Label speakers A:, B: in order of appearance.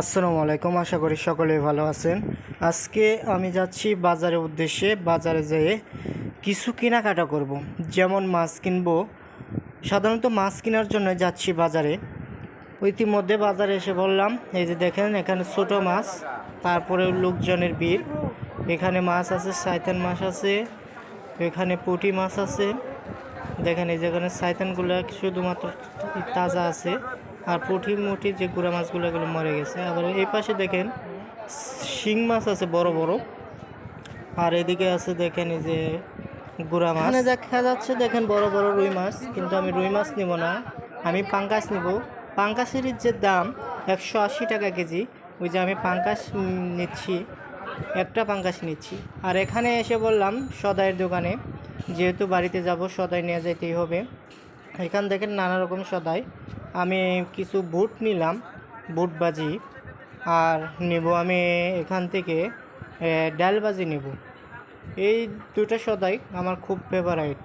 A: আসসালামু আলাইকুম। আশা করি সকলেই ভালো আছেন। আজকে আমি যাচ্ছি বাজারের উদ্দেশ্যে। বাজারে যেয়ে কিছু কেনাকাটা করব। যেমন মাছ কিনবো। সাধারণত মাছ কেনার জন্য যাচ্ছি বাজারে। ইতিমধ্যে বাজারে এসে বললাম, এই যে দেখেন এখানে ছোট মাছ, তারপরে লোকজনের ভিড়। এখানে মাছ আছে, সাইতান মাছ আছে, এখানে পুঁটি মাছ আছে। দেখেন এই যেখানে সাইতানগুলো শুধুমাত্র তাজা আছে, আর পুঁটি মুটি যে গুঁড়া মাছগুলো এগুলো মরে গেছে। আবার এই পাশে দেখেন শিং মাছ আছে বড় বড়, আর এদিকে আছে দেখেন এই যে গুঁড়া মাছ। এখানে দেখা যাচ্ছে দেখেন বড় বড় রুই মাছ, কিন্তু আমি রুই মাছ নিব না, আমি পাঙ্কাশ নিব। পাঙ্কাশের যে দাম 180 টাকা কেজি, ওই যে আমি পাঙ্কাশ নিচ্ছি, একটা পাঙ্কাশ নিচ্ছি। আর এখানে এসে বললাম সদাইয়ের দোকানে, যেহেতু বাড়িতে যাব সদাই নিয়ে যেতেই হবে। এখান দেখেন নানা রকম সদাই। আমি কিছু বুট নিলাম, বুট ভাজি, আর নেব আমি এখান থেকে ডাল ভাজি নেব। এই দুটো সদাই আমার খুব ফেভারাইট।